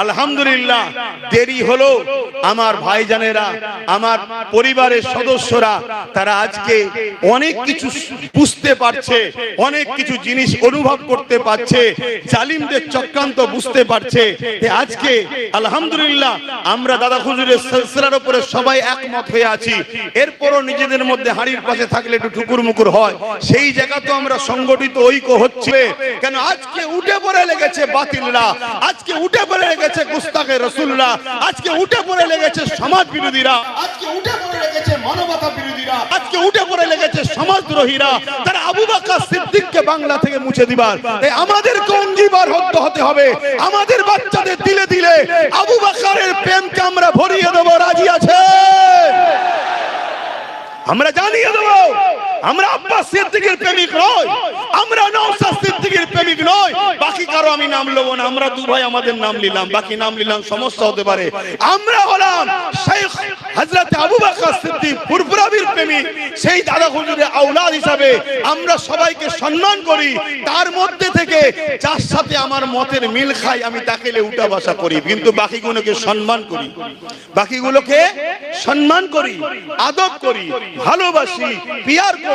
আলহামদুলিল্লাহ দেরি হলো, আমার ভাইজানেরা, আমার পরিবারের সদস্যরা তারা আজকে অনেক কিছু বুঝতে পারছে, অনেক কিছু জিনিস অনুভব করতে পারছে, জালিমদের চক্রান্ত বুঝতে পারছে। আজকে আলহামদুলিল্লাহ আমরা দাদা হুজুরের সিলসিলার উপরে সবাই একমত হয়ে আছি। এরপরও নিজেদের মধ্যে হাড়ির পাশে থাকলে একটু ঠুকুর মুকুর হয়, সেই জায়গা তো আমরা সংগঠিত ঐক্য হচ্ছে কেন? আজকে উঠে পড়ে লেগেছে বাতিলরা, আজকে উঠে পড়ে লেগেছে গুস্তাখে রাসূলরা, আজকে উঠে পড়ে লেগেছে সমাজ বিরোধীরা, আজকে উঠে পড়ে লেগেছে মানবতা বিরোধীরা, আজকে উঠে পড়ে লেগেছে সমাজদ্রোহীরা। তারা আবু বকর সিদ্দিককে বাংলা থেকে মুছে দিবার, তাই আমাদেরকে অঙ্গীকারবদ্ধ হতে হবে। আমাদের বাচ্চাদের দিলে দিলে আবু বকরের প্রেমকে আমরা ভরিয়ে দেব, রাজি আছে? আমরা জানিয়ে দেব আমরা আব্বাস সিদ্দিকের প্রেমিক নই, আমরা নওশাদ সিদ্দিকের প্রেমিক নই। বাকি কারো আমি নাম লব না, আমরা দু ভাই আমাদের নাম নিলাম, বাকি নাম নিলাম সমস্যা হতে পারে। আমরা হলাম শেখ হযরত আবু বকর সিদ্দিক ফুরফুরাবির প্রেমিক, সেই দাদা হুজুরের আওলাদ হিসাবে আমরা সবাইকে সম্মান করি। তার মধ্যে থেকে যার সাথে আমার মতের মিল খাই আমি তাকে উঠা বসা করি, কিন্তু বাকিগুলোকে সম্মান করি, বাকিগুলোকে সম্মান করি, আদব করি, ভালোবাসি, পিয়ার করি।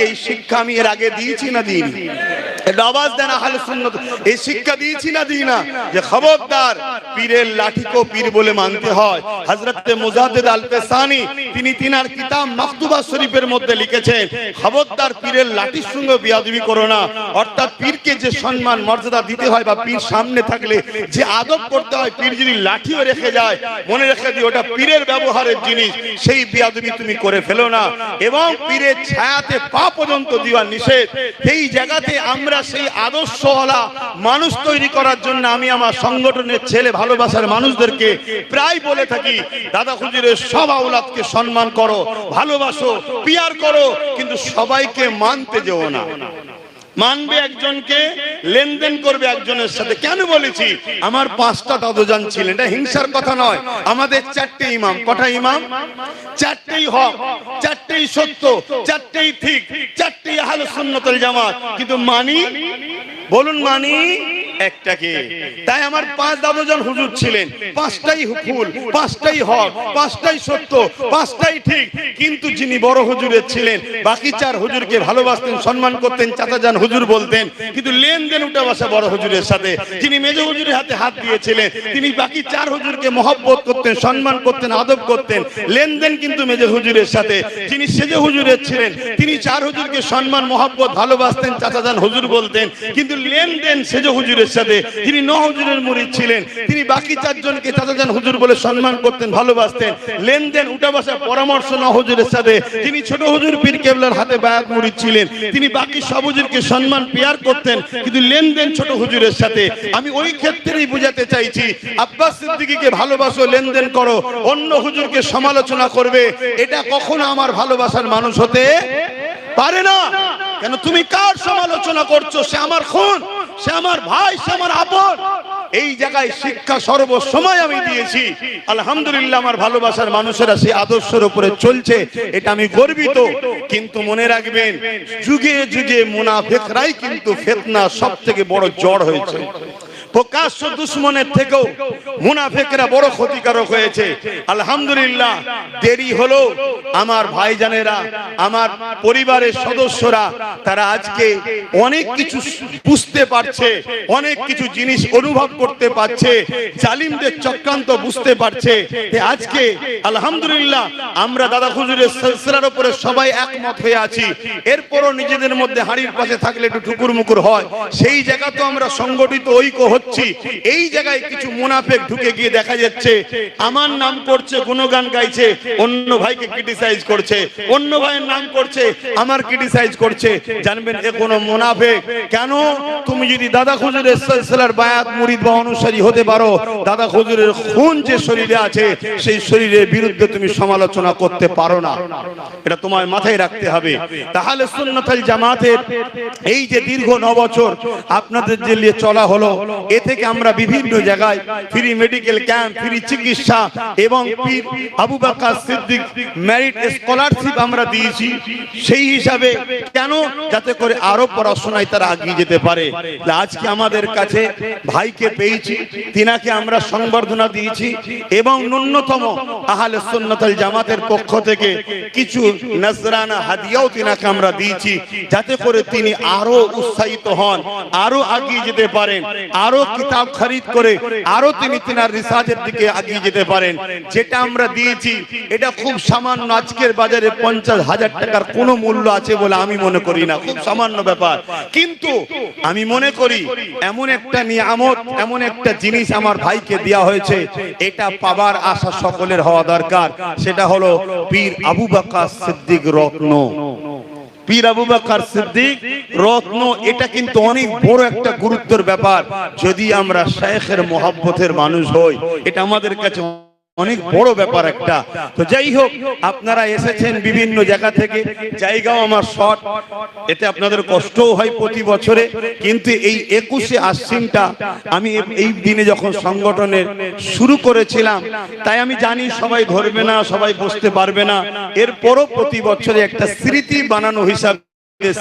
এই শিক্ষা আমি এর আগে দিয়েছি না দিইনি? এটা আওয়াজ দেন আহলে সুন্নাত, এই শিক্ষা দিয়েছি না দিই না? যে খবরদার পীরের লাঠিকেও পীর বলে মানতে হয়। হযরত মুজাদ্দিদ আল-পেসানি তিনি তিনার কিতাব মাকতুবা শরীফের মধ্যে লিখেছেন, খবরদার পীরের লাঠির সঙ্গে বিয়াদবি করো না। অর্থাৎ পীরকে যে সম্মান মর্যাদা দিতে হয় বা পীর সামনে থাকলে যে আদব করতে হয়, পীর যদি লাঠিও রেখে যায় মনে রেখে দিও ওটা পীরের ব্যবহারের জিনিস, সেই বিয়াদবি তুমি করে ফেলো না। এবং পীরের ছায়াতে পা পর্যন্ত দেওয়া নিষেধ। সেই জায়গাতে আমরা সেই আদর্শওয়ালা মানুষ তৈরি করার জন্য আমি আমার সংগঠনের ছেলে ভালোবাসার মানুষদেরকে প্রায় বলে থাকি, দাদা হুজুরের সব আওলাদকে সম্মান করো, ভালোবাসো, পিয়ার করো, কিন্তু সবাইকে মানতে যেও না। মানবে একজনকে, লেনদেন করবে একজনের সাথে। কেন বলেছি? আমার 5টা দাদুজান ছিলেন, এটা হিংসার কথা নয়। আমাদের 4টে ইমাম, কটা ইমাম? 4টেই হক, 4টেই সত্য, 4টেই ঠিক, 4টেই আহলে সুন্নাত ওয়াল জামাত। কিন্তু মানি, বলুন মানি একটাকে। তাই আমার 5 দাদুজান হুজুর ছিলেন, 5টাই ফুল, 5টাই হক, 5টাই সত্য, 5টাই ঠিক। কিন্তু যিনি বড় হুজুরের ছিলেন, বাকি 4 হুজুরকে ভালোবাসতেন, সম্মান করতেন, চাচাজান হুজুর বলতেন, কিন্তু লেনদেন উঠে বসা বড় হুজুরের সাথে। যিনি মেজো হুজুরের হাতে হাত দিয়েছিলেন, তিনি বাকি 4 হুজুরকে মহব্বত করতেন, সম্মান করতেন, আদব করতেন, লেনদেন কিন্তু মেজো হুজুরের সাথে। যিনি সেজো হুজুরের ছিলেন, তিনি 4 হুজুরকে সম্মান, মহব্বত, ভালোবাসতেন, চাচাজান হুজুর বলতেন, কিন্তু লেনদেন সেজো হুজুরের সাথে। যিনি 9 হুজুরের মুরিদ ছিলেন, তিনি বাকি 4 জনকে চাচাজান হুজুর বলে সম্মান করতেন, ভালোবাসতেন, লেনদেন উঠা বসা পরামর্শ 9 হুজুরের সাথে। যিনি ছোট হুজুর পীর কেবলার হাতে বায়াত মুরিদ ছিলেন, তিনি বাকি সব হুজুরকে সম্মান, পিয়ার করতেন, কিন্তু লেনদেন ছোট হুজুরের সাথে। আমি ওই ক্ষেত্রেই বুঝাতে চাইছি, আব্বাস সিদ্দিকীকে ভালোবাসো, লেনদেন করো, অন্য হুজুরকে সমালোচনা করবে, এটা কখনো আমার ভালোবাসার মানুষ হতে পারে না। কেন তুমি কার সমালোচনা করছো? সে আমার খুন, সে আমার ভাই, সে আমার আপন। এই জায়গায় শিক্ষা সর্বসময় আমি দিয়েছি। আলহামদুলিল্লাহ আমার ভালোবাসার মানুষেরা সেই আদর্শের উপরে চলছে, এটা আমি গর্বিত। কিন্তু মনে রাখবেন, যুগে যুগে মুনাফিকরাই কিন্তু ফিতনা সবথেকে বড় জড় হয়েছে। প্রকাশ্য দুশমনের থেকেও মুনাফিকরা বড় ক্ষতিকারক হয়েছে। আলহামদুলিল্লাহ দেরি হলো, আমার ভাইজানেরা, আমার পরিবারের সদস্যরা তারা আজকে অনেক কিছু বুঝতে পারছে, অনেক কিছু জিনিস অনুভব করতে পারছে, জালিমদের চক্রান্ত বুঝতে পারছে। আজকে আলহামদুলিল্লাহ আমরা দাদা হুজুরের সিলসিলার উপরে সবাই একমত হয়ে আছি। এরপরও নিজেদের মধ্যে হাড়ির পাশে থাকলে একটু ঠুকুর মুকুর হয়, সেই জায়গা তো আমরা সংগঠিত ঐক্য হচ্ছি। এই জায়গায় কিছু মুনাফিক ঢুকে গিয়ে দেখা যাচ্ছে আমার নাম করছে, গুণগান গাইছে, অন্য ভাইকে ক্রিটিসাইজ করছে, অন্য ভাইয়ের নাম করছে, আমার ক্রিটিসাইজ করছে। জানবেন এ কোন মুনাফিক। কেন? তুমি যদি দাদা হুজুরের সিলসিলার বায়াত মুরিদ বা অনুসারী হতে পারো, দাদা হুজুরের খুন যে শরীরে আছে সেই শরীরের বিরুদ্ধে তুমি সমালোচনা করতে পারো না। এটা তোমার মাথায় রাখতে হবে। তাহলে সুন্নাতুল জামাতের এই যে দীর্ঘ 9 বছর আপনাদের যে নিয়ে চলা হলো, এ থেকে আমরা বিভিন্ন জায়গায় ফ্রি মেডিকেল ক্যাম্প, ফ্রি চিকিৎসা এবং পীর আবু বকর সিদ্দিক মেরিট স্কলারশিপ আমরা দিয়েছি। সেই হিসাবে কেন, যাতে করে আরো পড়াশোনায় তারা এগিয়ে যেতে পারে। আজকে আমাদের কাছে ভাইকে পেয়েছি, তিনাকে আমরা সংবর্ধনা দিয়েছি এবং ন্যূনতম আহলে সুন্নাত ওয়াল জামাতের পক্ষ থেকে কিছু নজরানা হাদিয়াও তিনাকে আমরা দিয়েছি, যাতে করে তিনি আরো উৎসাহিত হন, আরো এগিয়ে যেতে পারেন, আরো কিতাব খরিদ করে আরো তিনি তিনার রিসার্চের দিকে এগিয়ে যেতে পারেন। যেটা আমরা দিয়েছি এটা খুব সামান্য, আজকের বাজারে 50,000 টাকার কোনো মূল্য আছে বলে আমি মনে করি না, খুব সামান্য ব্যাপার। কিন্তু আমি মনে করি এমন একটা নিয়ামত, এমন একটা জিনিস আমার ভাইকে দেওয়া হয়েছে, এটা পাবার আশা সকলের হওয়া দরকার। সেটা হলো পীর আবু বকর সিদ্দিক রত্ন। পীর আবু বকর সিদ্দিক রত্ন, এটা কিন্তু অনেক বড় একটা গুরুত্বের ব্যাপার। যদি আমরা শেখের মহব্বতের মানুষ হই, এটা আমাদের কাছে অনেক বড় ব্যাপার একটা। তো যাই হোক, আপনারা এসেছেন বিভিন্ন জায়গা থেকে, জায়গাও আমার শর্ট, এতে আপনাদের কষ্টও হয় প্রতি বছরে। কিন্তু এই 21শে আশ্বিনটা আমি এই দিনে যখন সংগঠনের শুরু করেছিলাম, তাই আমি জানি সবাই ধরবে না, সবাই বসতে পারবে না, এরপরও প্রতি বছরে একটা স্মৃতি বানানো হিসাবে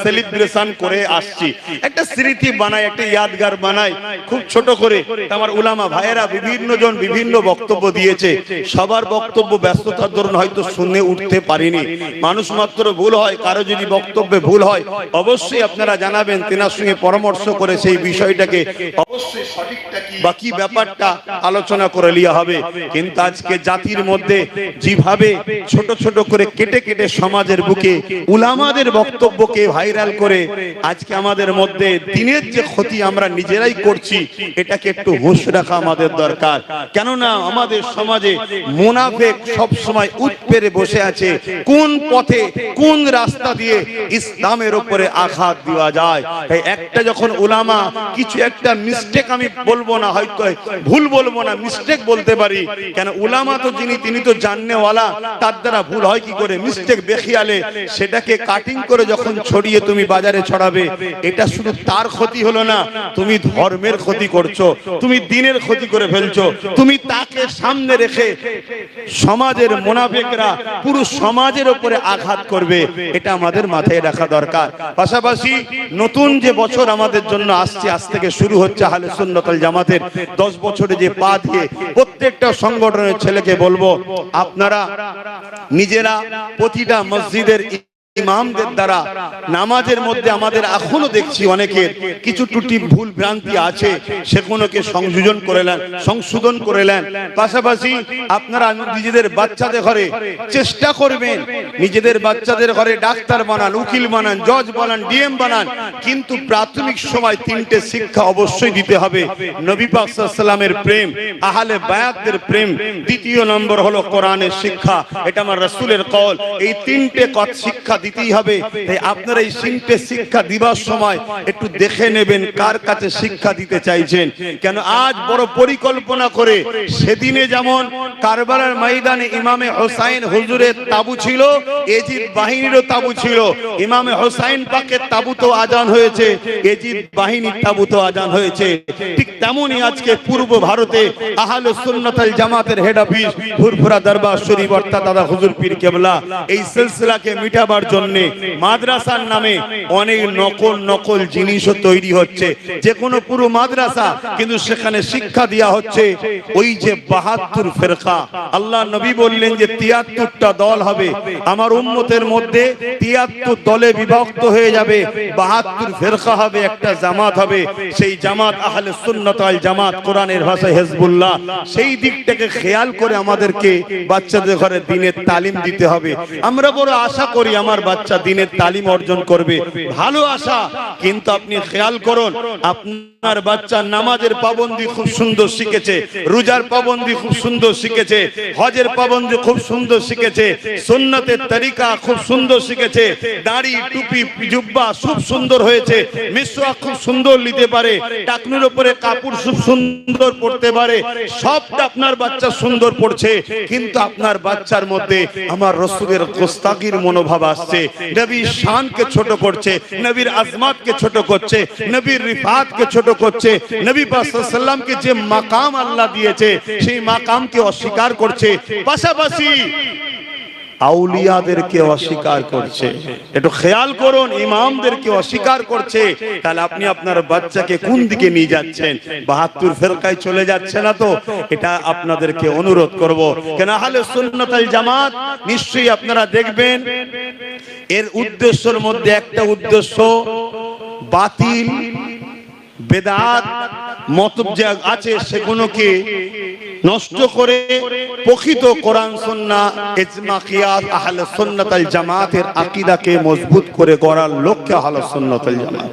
সেলিব্রেশন করে আসছি, একটা স্মৃতি বানাই, একটা ইয়াদগার বানাই খুব ছোট করে। আমার উলামা ভাইয়েরা বিভিন্ন জন বিভিন্ন বক্তব্য দিয়েছে, সবার বক্তব্য ব্যস্ততার দরুন হয়তো শুনে উঠতে পারিনি। মানুষ মাত্র ভুল হয়, কারো যদি বক্তব্যে ভুল হয় অবশ্যই আপনারা জানাবেন, তেনার সঙ্গে পরামর্শ করে সেই বিষয়টাকে অবশ্যই সঠিকটা কি বাকি ব্যাপারটা আলোচনা করে লিয়া হবে। কিন্তু আজকে জাতির মধ্যে যেভাবে ছোট ছোট করে কেটে কেটে সমাজের বুকে উলামাদের বক্তব্যকে ভাইরাল করে আজকে আমাদের মধ্যে দিনের যে ক্ষতি আমরা নিজেরাই করছি, এটাকে একটু হুঁশ রাখা আমাদের দরকার। কেননা আমাদের সমাজে মুনাফিক সব সময় উৎপেরে বসে আছে, কোন পথে কোন রাস্তা দিয়ে ইসলামের উপরে আঘাত দেওয়া যায়। তাই একটা যখন উলামা কিছু একটা মিস্টেক, আমি বলবো না, হয়তো ভুল বলবো না, মিস্টেক বলতে পারি, কেন উলামা তো তিনি তো জাননেওয়ালা, তার দ্বারা ভুল হয় কি করে, মিস্টেক বেখিয়ালে সেটাকে কাটিং করে যখন ছড়িয়ে তুমি বাজারে ছড়াবে, এটা শুধু তার ক্ষতি হলো না, তুমি ধর্মের ক্ষতি করছো, তুমি দ্বীনের ক্ষতি করে ফেলছো। তুমি তাকে সামনে রেখে সমাজের মুনাফিকরা পুরো সমাজের উপরে আঘাত করবে, এটা আমাদের মাথায় রাখা দরকার। পাশাপাশি নতুন যে বছর আমাদের জন্য আসছে, আজ থেকে শুরু হচ্ছে আহলে সুন্নাত ওয়াল জামাতের 10 বছরে যে পা দিয়ে, প্রত্যেকটা সংগঠনের ছেলেকে বলবো, আপনারা নিজেরা প্রতিটা মসজিদের ইমামদের দ্বারা নামাজের মধ্যে আমাদের এখনো দেখছি অনেকের কিছু ত্রুটি ভুল ভ্রান্তি আছে, সেগুলোকে সংশোধন করে নেন। পাশাপাশি আপনারা নিজেদের বাচ্চাদের ঘরে চেষ্টা করবেন, নিজেদের বাচ্চাদের ঘরে ডাক্তার বানান, উকিল বানান, জজ বানান, ডিএম বানান, কিন্তু প্রাথমিক সময় 3টে শিক্ষা অবশ্যই দিতে হবে। নবী পাক সাল্লাল্লাহু আলাইহি ওয়াসাল্লামের প্রেম, আহলে বায়াতদের প্রেম, দ্বিতীয় নম্বর হলো কোরআনের শিক্ষা, এটা আমার রাসূলের কওল। এই 3টে শিক্ষা দিতেই হবে। তাই আপনারা এই 3টে শিক্ষা দিবার সময় একটু দেখে নেবেন কার কাছে শিক্ষা দিতে চাইছেন। কেন আজ বড় পরিকল্পনা করে, সেদিনে যেমন কারবালার ময়দানে ইমামে হোসাইন হুজুরের তাবু ছিল, এজিদ বাহিনীরও তাবু ছিল, ইমামে হোসাইন পাকের তাবুতো আজান হয়েছে, এজিদ বাহিনীর তাবুতো আজান হয়েছে। ঠিক তেমনই আজকে পূর্ব ভারতে আহলে সুন্নাত ওয়াল জামাতের হেড অফিস ফুরফুরা দরবার শরীফ অর্থাৎ দাদা হুজুর পীর কেবলা, এই সিলসিলাকে মিটাবার জন্য মাদ্রাসার নামে অনেক নকল জিনিসও তৈরি হচ্ছে। যে কোনো পুরো মাদ্রাসা, কিন্তু সেখানে শিক্ষা দেওয়া হচ্ছে ওই যে 72 ফেরকা। আল্লাহ নবী বললেন যে 73টা দল হবে, আমার উম্মতের মধ্যে 73 দলে বিভক্ত হয়ে যাবে, 72 ফেরকা হবে, একটা জামাত হবে। সেই জামাত আহলে সুন্নাত ওয়াল জামাত, কোরআনের ভাষায় হিজবুল্লাহ। সেই দিকটাকে খেয়াল করে আমাদেরকে বাচ্চাদের ঘরে দ্বীনের তালিম দিতে হবে। আমরা বড় আশা করি আমার বাচ্চা দ্বীনের তালিম অর্জন করবে, ভালো আশা, কিন্তু আপনি খেয়াল করুন আপনার বাচ্চা নামাজের পাবন্দি খুব সুন্দর শিখেছে, রোজার পাবন্দি খুব সুন্দর শিখেছে, হজের পাবন্দি খুব সুন্দর শিখেছে, সুন্নতের তরিকা খুব সুন্দর শিখেছে, দাড়ি টুপি জুব্বা খুব সুন্দর হয়েছে, মিসওয়াক খুব সুন্দর নিতে পারে, টাকনুর উপরে কাপড় খুব সুন্দর পড়তে পারে, সবটা আপনার বাচ্চা সুন্দর পড়ছে, কিন্তু আপনার বাচ্চার মধ্যে আমার রাসূলের গোস্তাকির মনোভাব আসছে আসছে, নবীর শানকে ছোট করছে, নবীর আজমাতকে ছোট করছে, নবীর রিফাতকে ছোট করছে, নবী পাক সাল্লাল্লাহু আলাইহি ওয়াসাল্লামকে যে মাকাম আল্লাহ দিয়েছে সেই মাকামকে অস্বীকার করছে, পাশাপাশি আউলিয়াদেরকে অস্বীকার করছে। একটু খেয়াল করুন, ইমামদেরকে অস্বীকার করছে। তাহলে আপনি আপনার বাচ্চাকে কোন দিকে নিয়ে যাচ্ছেন? ৭২ ফিরকায় চলে যাচ্ছে না তো? এটা আপনাদেরকে অনুরোধ করব, কেন আহলে সুন্নাত ওয়াল জামাত নিশ্চয়ই আপনারা দেখবেন এর উদ্দেশ্যের মধ্যে একটা উদ্দেশ্য বাতিল বেদাত মতলব যে আছে সেগুলোকে নষ্ট করে প্রকৃত কোরআন সুন্নাহ ইজমা কিয়াস আহলে সুন্নাত ওয়াল জামাতের আকীদাকে মজবুত করে গড়ার লক্ষ্যে আহলে সুন্নাত ওয়াল জামাত।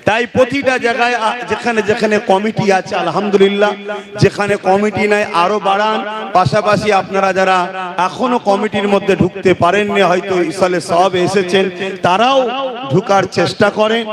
তাই প্রতিটা জায়গায় যেখানে যেখানে কমিটি আছে আলহামদুলিল্লাহ, যেখানে কমিটি নাই আরো বাড়ান। পাশাপাশি আপনারা যারা এখনো কমিটির মধ্যে ঢুকতে পারেননি, হয়তো ইসালে সওয়াব এসেছেন, তারাও ঢুকার চেষ্টা করেন।